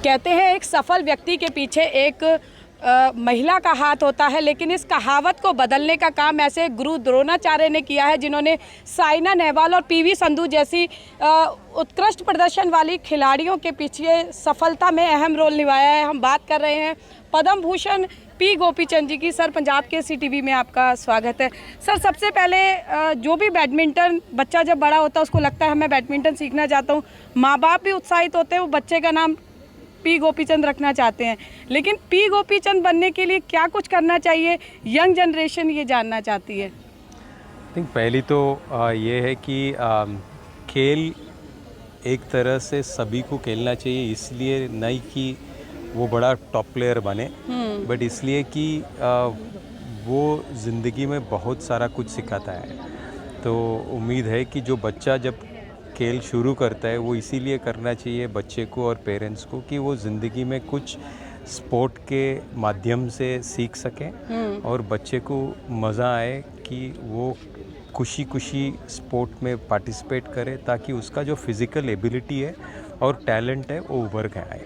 कहते हैं एक सफल व्यक्ति के पीछे एक महिला का हाथ होता है, लेकिन इस कहावत को बदलने का काम ऐसे गुरु द्रोणाचार्य ने किया है, जिन्होंने साइना नेहवाल और पीवी संधू जैसी उत्कृष्ट प्रदर्शन वाली खिलाड़ियों के पीछे सफलता में अहम रोल निभाया है। हम बात कर रहे हैं पद्म भूषण पी गोपीचंद जी की। सर, पंजाब के CTV में आपका स्वागत है। सर, सबसे पहले जो भी बैडमिंटन बच्चा जब बड़ा होता है उसको लगता है मैं बैडमिंटन सीखना चाहता हूँ, माँ बाप भी उत्साहित होते हैं, वो बच्चे का नाम पी गोपीचंद रखना चाहते हैं, लेकिन पी गोपीचंद बनने के लिए क्या कुछ करना चाहिए, यंग जनरेशन ये जानना चाहती है। आई थिंक पहली तो ये है कि खेल एक तरह से सभी को खेलना चाहिए, इसलिए नहीं कि वो बड़ा टॉप प्लेयर बने, बट इसलिए कि वो ज़िंदगी में बहुत सारा कुछ सिखाता है। तो उम्मीद है कि जो बच्चा जब खेल शुरू करता है वो इसीलिए करना चाहिए बच्चे को और पेरेंट्स को कि वो ज़िंदगी में कुछ स्पोर्ट के माध्यम से सीख सकें और बच्चे को मज़ा आए कि वो खुशी खुशी स्पोर्ट में पार्टिसिपेट करे, ताकि उसका जो फिज़िकल एबिलिटी है और टैलेंट है वो उभर के आए।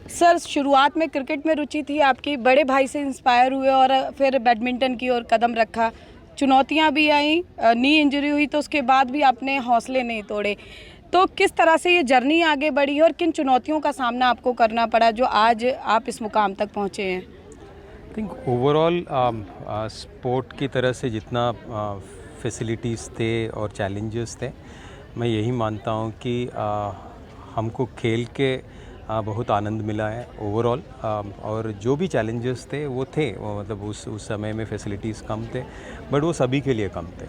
सर, शुरुआत में क्रिकेट में रुचि थी आपकी, बड़े भाई से इंस्पायर हुए और फिर बैडमिंटन की ओर कदम रखा। चुनौतियां भी आई, नी इंजरी हुई, तो उसके बाद भी आपने हौसले नहीं तोड़े। तो किस तरह से ये जर्नी आगे बढ़ी और किन चुनौतियों का सामना आपको करना पड़ा जो आज आप इस मुकाम तक पहुँचे हैं? आई थिंक ओवरऑल स्पोर्ट की तरह से जितना फैसिलिटीज़ थे और चैलेंजेस थे, मैं यही मानता हूँ कि हमको खेल के बहुत आनंद मिला है ओवरऑल। और जो भी चैलेंजेस थे वो थे, मतलब उस समय में फैसिलिटीज़ कम थे, बट वो सभी के लिए कम थे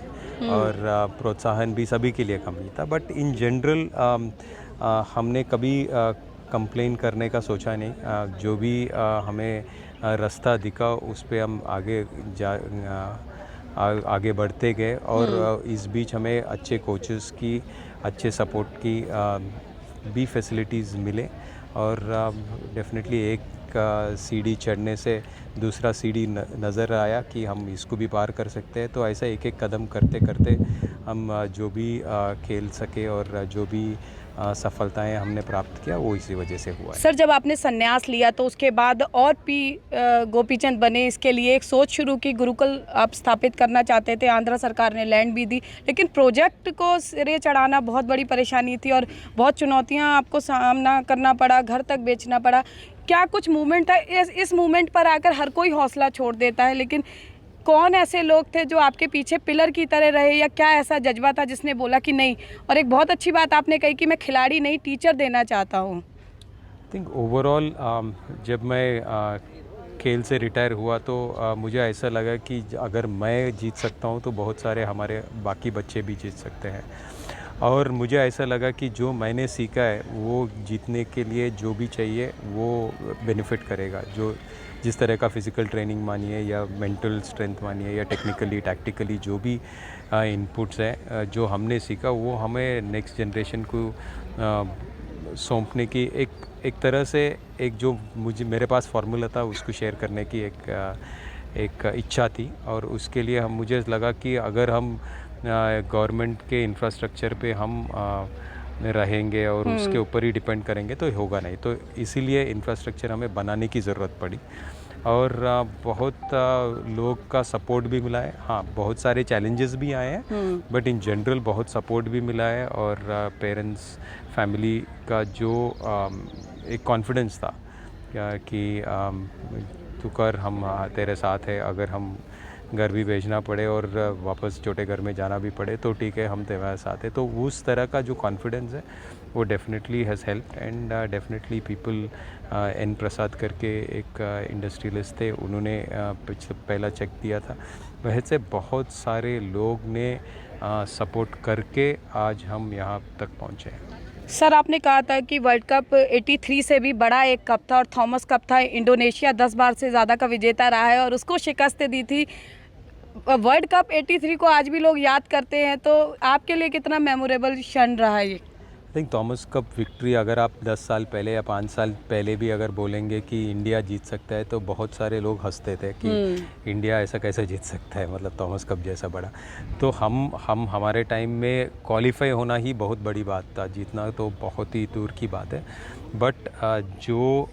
और प्रोत्साहन भी सभी के लिए कम ही था। बट इन जनरल हमने कभी कंप्लेन करने का सोचा नहीं। जो भी हमें रास्ता दिखा उस पे हम आगे बढ़ते गए और इस बीच हमें अच्छे कोचेस की, अच्छे सपोर्ट की भी फैसिलिटीज़ मिले और डेफिनेटली एक सीढ़ी चढ़ने से दूसरा सीढ़ी नज़र आया कि हम इसको भी पार कर सकते हैं। तो ऐसा एक एक कदम करते करते हम जो भी खेल सके और जो भी सफलताएं हमने प्राप्त किया वो इसी वजह से हुआ है। सर, जब आपने संन्यास लिया तो उसके बाद और पी गोपीचंद बने, इसके लिए एक सोच शुरू की, गुरुकुल आप स्थापित करना चाहते थे, आंध्र सरकार ने लैंड भी दी, लेकिन प्रोजेक्ट को सिरे चढ़ाना बहुत बड़ी परेशानी थी और बहुत चुनौतियां आपको सामना करना पड़ा, घर तक बेचना पड़ा। क्या कुछ मूवमेंट था? इस मूवमेंट पर आकर हर कोई हौसला छोड़ देता है, लेकिन कौन ऐसे लोग थे जो आपके पीछे पिलर की तरह रहे, या क्या ऐसा जज्बा था जिसने बोला कि नहीं? और एक बहुत अच्छी बात आपने कही कि मैं खिलाड़ी नहीं टीचर देना चाहता हूँ। आई थिंक ओवरऑल जब मैं खेल से रिटायर हुआ तो मुझे ऐसा लगा कि अगर मैं जीत सकता हूँ तो बहुत सारे हमारे बाकी बच्चे भी जीत सकते हैं। और मुझे ऐसा लगा कि जो मैंने सीखा है वो जीतने के लिए जो भी चाहिए वो बेनिफिट करेगा। जो जिस तरह का फ़िज़िकल ट्रेनिंग मानिए या मेंटल स्ट्रेंथ मानिए या टेक्निकली टैक्टिकली जो भी इनपुट्स हैं जो हमने सीखा, वो हमें नेक्स्ट जनरेशन को सौंपने की एक तरह से एक जो मेरे पास फार्मूला था उसको शेयर करने की एक इच्छा थी। और उसके लिए मुझे लगा कि अगर हम गवर्नमेंट के इंफ्रास्ट्रक्चर पे हम रहेंगे और उसके ऊपर ही डिपेंड करेंगे तो होगा नहीं। तो इसीलिए इंफ्रास्ट्रक्चर हमें बनाने की ज़रूरत पड़ी और बहुत लोग का सपोर्ट भी मिला है। हाँ, बहुत सारे चैलेंजेस भी आए हैं, बट इन जनरल बहुत सपोर्ट भी मिला है और पेरेंट्स फैमिली का जो एक कॉन्फिडेंस था कि तू कर, हम तेरे साथ है, अगर हम घर भी भेजना पड़े और वापस छोटे घर में जाना भी पड़े तो ठीक है, हम तेरे साथ है। तो उस तरह का जो कॉन्फिडेंस है वो definitely has help and definitely people. N Prasad करके एक इंडस्ट्रियलिस्ट थे, उन्होंने पहला चेक दिया था। वैसे बहुत सारे लोग ने सपोर्ट करके आज हम यहाँ तक पहुँचे हैं। सर, आपने कहा था कि वर्ल्ड कप 83 से भी बड़ा एक कप था और थॉमस कप था। इंडोनेशिया 10 बार से ज़्यादा का विजेता रहा है और उसको शिकस्त दी थी। वर्ल्ड कप 83 को आज भी लोग याद करते हैं, तो आपके लिए कितना मेमोरेबल क्षण रहा है ये? I think Thomas cup victory अगर आप 10 साल पहले या 5 साल पहले भी अगर बोलेंगे कि इंडिया जीत सकता है तो बहुत सारे लोग हंसते थे कि इंडिया ऐसा कैसे जीत सकता है, मतलब थॉमस कप जैसा बड़ा। तो हमारे टाइम में क्वालिफाई होना ही बहुत बड़ी बात था, जीतना तो बहुत ही दूर की बात है। बट जो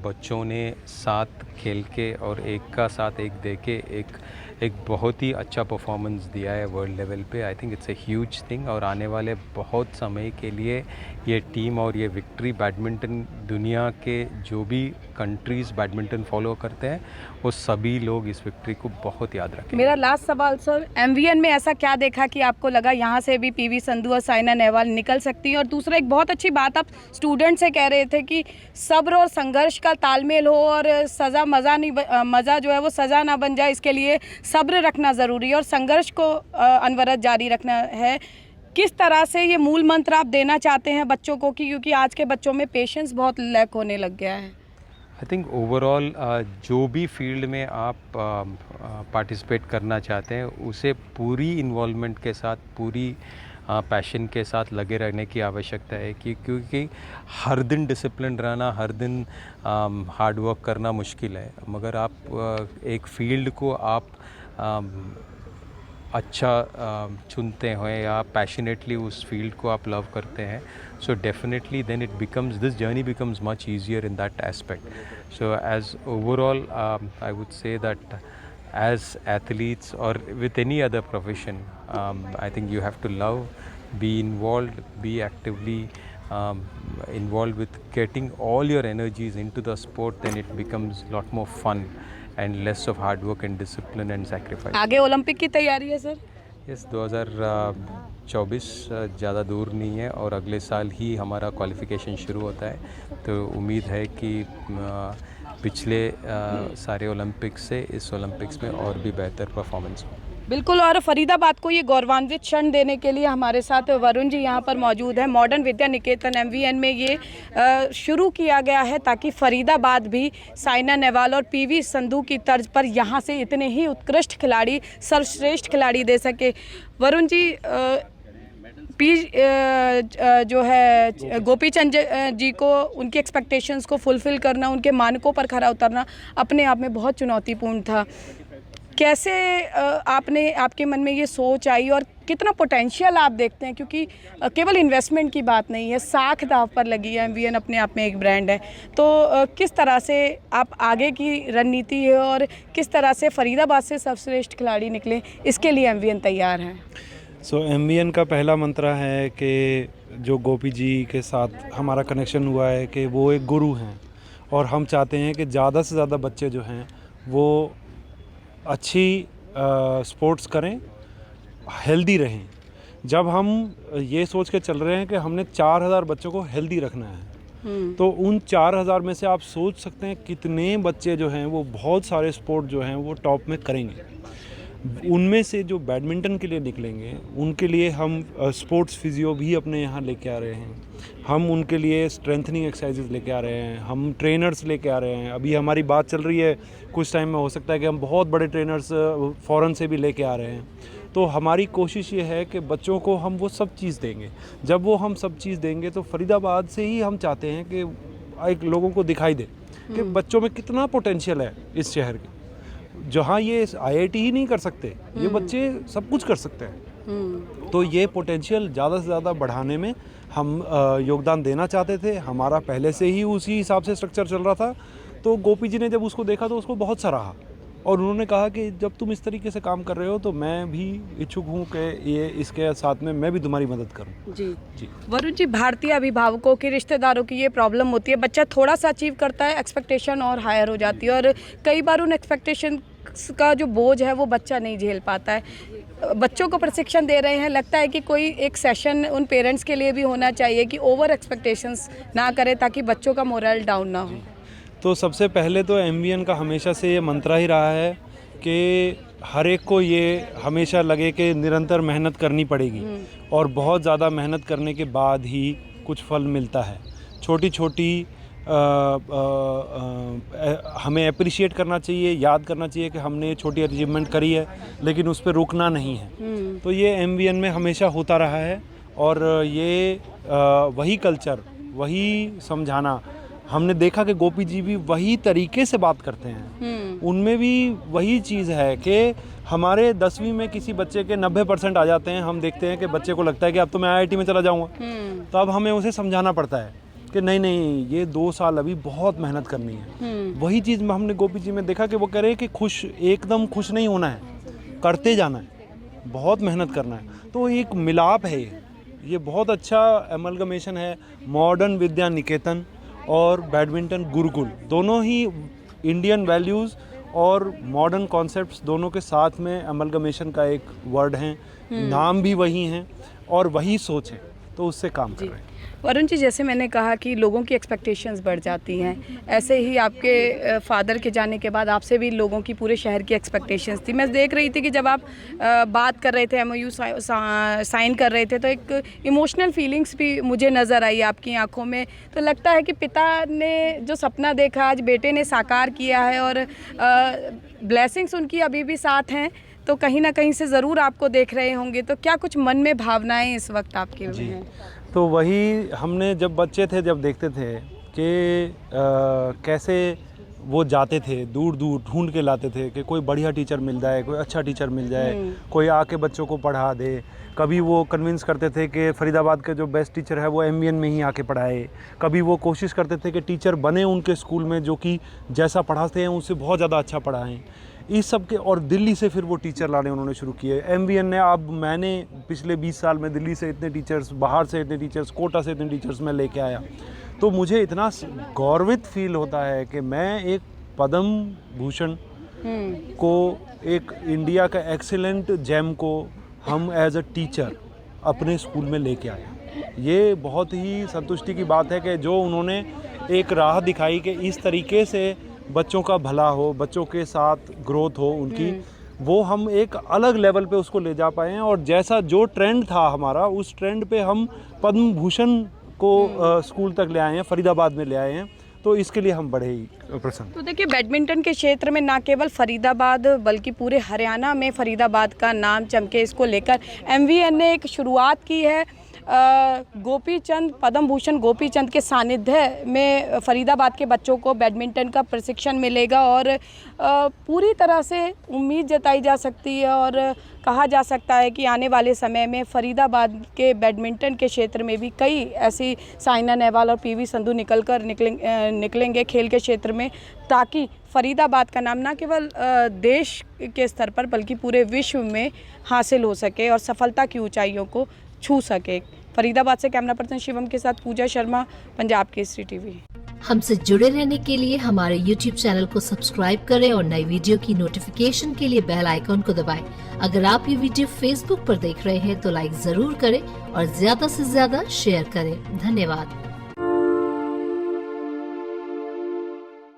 बच्चों ने साथ खेल के और एक का साथ एक दे के एक बहुत ही अच्छा परफॉर्मेंस दिया है वर्ल्ड लेवल पे, I think it's a huge thing. और आने वाले बहुत समय के लिए ये टीम और ये विक्ट्री बैडमिंटन दुनिया के जो भी कंट्रीज़ बैडमिंटन फॉलो करते हैं वो सभी लोग इस विक्ट्री को बहुत याद रखेंगे। मेरा लास्ट सवाल सर, एमवीएन में ऐसा क्या देखा कि आपको लगा यहाँ से भी पीवी संधू और साइना नेहवाल निकल सकती हैं? और दूसरा, एक बहुत अच्छी बात आप स्टूडेंट से कह रहे थे कि सब्र और संघर्ष का तालमेल हो और मज़ा जो है वो सज़ा ना बन जाए, इसके लिए सब्र रखना ज़रूरी है और संघर्ष को अनवरत जारी रखना है। किस तरह से ये मूल मंत्र आप देना चाहते हैं बच्चों को, क्योंकि आज के बच्चों में पेशेंस बहुत लैक होने लग गया है? आई थिंक ओवरऑल जो भी फील्ड में आप पार्टिसिपेट करना चाहते हैं उसे पूरी इन्वॉल्वमेंट के साथ, पूरी पैशन के साथ लगे रहने की आवश्यकता है क्योंकि हर दिन डिसिप्लिन रहना, हर दिन हार्ड वर्क करना मुश्किल है, मगर आप एक फील्ड को आप अच्छा चुनते हैं या पैशनेटली उस फील्ड को आप लव करते हैं, so definitely then this journey becomes much easier in that aspect. So as overall I would say that as athletes or with any other profession, I think you have to love, be involved, be actively involved with getting all your energies into the sport, then it becomes a lot more fun and less of hard work and discipline and sacrifice. आगे Olympic की तैयारी है sir? Yes, 2024 ज़्यादा दूर नहीं है और अगले साल ही हमारा क्वालिफ़िकेशन शुरू होता है, तो उम्मीद है कि पिछले सारे ओलंपिक्स से इस ओलंपिक्स में और भी बेहतर परफॉर्मेंस हो। बिल्कुल, और फरीदाबाद को ये गौरवान्वित क्षण देने के लिए हमारे साथ वरुण जी यहाँ पर मौजूद हैं। मॉडर्न विद्या निकेतन एमवीएन में ये शुरू किया गया है ताकि फरीदाबाद भी साइना नेहवाल और पीवी संधू की तर्ज पर यहाँ से इतने ही उत्कृष्ट खिलाड़ी, सर्वश्रेष्ठ खिलाड़ी दे सके। वरुण जी, जो है गोपी चंद जी को उनकी एक्सपेक्टेशंस को फुलफ़िल करना, उनके मानकों पर खरा उतरना अपने आप में बहुत चुनौतीपूर्ण था। कैसे आपके मन में ये सोच आई और कितना पोटेंशियल आप देखते हैं, क्योंकि केवल इन्वेस्टमेंट की बात नहीं है, साख दाव पर लगी है, एमवीएन अपने आप में एक ब्रांड है, तो किस तरह से आप आगे की रणनीति है और किस तरह से फरीदाबाद से सर्वश्रेष्ठ खिलाड़ी निकले, इसके लिए एमवीएन तैयार हैं? सो एमवीएन का पहला मंत्र है कि जो गोपी जी के साथ हमारा कनेक्शन हुआ है कि वो एक गुरु हैं और हम चाहते हैं कि ज़्यादा से ज़्यादा बच्चे जो हैं वो अच्छी स्पोर्ट्स करें, हेल्दी रहें। जब हम ये सोच के चल रहे हैं कि हमने 4000 बच्चों को हेल्दी रखना है, तो उन 4000 में से आप सोच सकते हैं कितने बच्चे जो हैं वो बहुत सारे स्पोर्ट जो हैं वो टॉप में करेंगे। उनमें से जो बैडमिंटन के लिए निकलेंगे उनके लिए हम स्पोर्ट्स फिजियो भी अपने यहाँ लेके आ रहे हैं, हम उनके लिए स्ट्रेंथनिंग एक्सरसाइजेज लेके आ रहे हैं, हम ट्रेनर्स लेके आ रहे हैं। अभी हमारी बात चल रही है, कुछ टाइम में हो सकता है कि हम बहुत बड़े ट्रेनर्स फ़ॉरेन से भी लेके आ रहे हैं। तो हमारी कोशिश ये है कि बच्चों को हम वो सब चीज़ देंगे। जब वो हम सब चीज़ देंगे तो फरीदाबाद से ही हम चाहते हैं कि एक लोगों को दिखाई दे कि बच्चों में कितना पोटेंशियल है इस शहर के, जहाँ ये आईआईटी ही नहीं कर सकते, ये बच्चे सब कुछ कर सकते हैं। तो ये पोटेंशियल ज़्यादा से ज़्यादा बढ़ाने में हम योगदान देना चाहते थे। हमारा पहले से ही उसी हिसाब से स्ट्रक्चर चल रहा था, तो गोपी जी ने जब उसको देखा तो उसको बहुत सराहा और उन्होंने कहा कि जब तुम इस तरीके से काम कर रहे हो तो मैं भी इच्छुक हूँ कि ये इसके साथ में मैं भी तुम्हारी मदद करूँ। जी वरुण जी, भारतीय अभिभावकों की, रिश्तेदारों की ये प्रॉब्लम होती है, बच्चा थोड़ा सा अचीव करता है, एक्सपेक्टेशन और हायर हो जाती है और कई बार उन एक्सपेक्टेशन का जो बोझ है वो बच्चा नहीं झेल पाता है। बच्चों को प्रशिक्षण दे रहे हैं, लगता है कि कोई एक सेशन उन पेरेंट्स के लिए भी होना चाहिए कि ओवर एक्सपेक्टेशंस ना करें ताकि बच्चों का मोरल डाउन ना हो। तो सबसे पहले तो एमवीएन का हमेशा से ये मंत्र ही रहा है कि हर एक को ये हमेशा लगे कि निरंतर मेहनत करनी पड़ेगी और बहुत ज़्यादा मेहनत करने के बाद ही कुछ फल मिलता है। छोटी छोटी हमें अप्रिशिएट करना चाहिए, याद करना चाहिए कि हमने ये छोटी अचीवमेंट करी है, लेकिन उस पर रुकना नहीं है। तो ये एमवीएन में हमेशा होता रहा है और ये वही कल्चर, वही समझाना हमने देखा कि गोपी जी भी वही तरीके से बात करते हैं। उनमें भी वही चीज़ है कि हमारे 10वीं में किसी बच्चे के 90% आ जाते हैं, हम देखते हैं कि बच्चे को लगता है कि अब तो मैं आईआईटी में चला जाऊंगा, तो अब हमें उसे समझाना पड़ता है कि नहीं ये 2 साल अभी बहुत मेहनत करनी है। वही चीज़ में हमने गोपी जी में देखा कि वो कह रहे हैं कि एकदम खुश नहीं होना है, करते जाना है, बहुत मेहनत करना है। तो एक मिलाप है, ये बहुत अच्छा एमलगमेशन है। मॉडर्न विद्या निकेतन और बैडमिंटन गुरुकुल दोनों ही इंडियन वैल्यूज़ और मॉडर्न कॉन्सेप्ट्स दोनों के साथ में एमलगमेशन का एक वर्ड है। नाम भी वही हैं और वही सोच है, तो उससे काम कर रहे हैं। वरुण जी, जैसे मैंने कहा कि लोगों की एक्सपेक्टेशंस बढ़ जाती हैं, ऐसे ही आपके फादर के जाने के बाद आपसे भी लोगों की पूरे शहर की एक्सपेक्टेशंस थी। मैं देख रही थी कि जब आप बात कर रहे थे, MOU साइन कर रहे थे, तो एक इमोशनल फीलिंग्स भी मुझे नज़र आई आपकी आंखों में। तो लगता है कि पिता ने जो सपना देखा आज बेटे ने साकार किया है और ब्लेसिंग्स उनकी अभी भी साथ हैं, तो कहीं ना कहीं से ज़रूर आपको देख रहे होंगे। तो क्या कुछ मन में भावनाएं इस वक्त आपके हैं? तो वही हमने जब बच्चे थे, जब देखते थे कि कैसे वो जाते थे दूर दूर ढूंढ के लाते थे कि कोई बढ़िया टीचर मिल जाए, कोई अच्छा टीचर मिल जाए, कोई आके बच्चों को पढ़ा दे। कभी वो कन्विंस करते थे कि फरीदाबाद के जो बेस्ट टीचर है वो MVN में ही आके पढ़ाए। कभी वो कोशिश करते थे कि टीचर बने उनके स्कूल में जो कि जैसा पढ़ाते हैं उससे बहुत ज़्यादा अच्छा पढ़ाएं। इस सब के, और दिल्ली से फिर वो टीचर लाने उन्होंने शुरू किए। MVN ने, अब मैंने पिछले 20 साल में दिल्ली से इतने टीचर्स, बाहर से इतने टीचर्स, कोटा से इतने टीचर्स मैं लेके आया। तो मुझे इतना गौरवित फील होता है कि मैं एक पद्म भूषण को, एक इंडिया का एक्सीलेंट जेम को हम एज अ टीचर अपने स्कूल में लेके आए। ये बहुत ही संतुष्टि की बात है कि जो उन्होंने एक राह दिखाई कि इस तरीके से बच्चों का भला हो, बच्चों के साथ ग्रोथ हो उनकी, वो हम एक अलग लेवल पे उसको ले जा पाए हैं। और जैसा जो ट्रेंड था हमारा, उस ट्रेंड पे हम पद्म भूषण को स्कूल तक ले आए हैं, फरीदाबाद में ले आए हैं। तो इसके लिए हम बड़े ही प्रसन्न। तो देखिए, बैडमिंटन के क्षेत्र में ना केवल फरीदाबाद बल्कि पूरे हरियाणा में फरीदाबाद का नाम चमके, इसको लेकर MVN ने एक शुरुआत की है। गोपीचंद, पद्म भूषण गोपीचंद के सानिध्य में फरीदाबाद के बच्चों को बैडमिंटन का प्रशिक्षण मिलेगा और पूरी तरह से उम्मीद जताई जा सकती है और कहा जा सकता है कि आने वाले समय में फरीदाबाद के बैडमिंटन के क्षेत्र में भी कई ऐसी साइना नेहवाल और PV संधू निकलेंगे खेल के क्षेत्र में, ताकि फरीदाबाद का नाम ना केवल देश के स्तर पर बल्कि पूरे विश्व में हासिल हो सके और सफलता की ऊंचाइयों को छू सके। फरीदाबाद से कैमरा पर्सन शिवम के साथ पूजा शर्मा, पंजाब केसरी TV। हमसे जुड़े रहने के लिए हमारे YouTube चैनल को सब्सक्राइब करें और नई वीडियो की नोटिफिकेशन के लिए बेल आइकॉन को दबाएं। अगर आप ये वीडियो Facebook पर देख रहे हैं तो लाइक जरूर करें और ज्यादा से ज्यादा शेयर करें। धन्यवाद।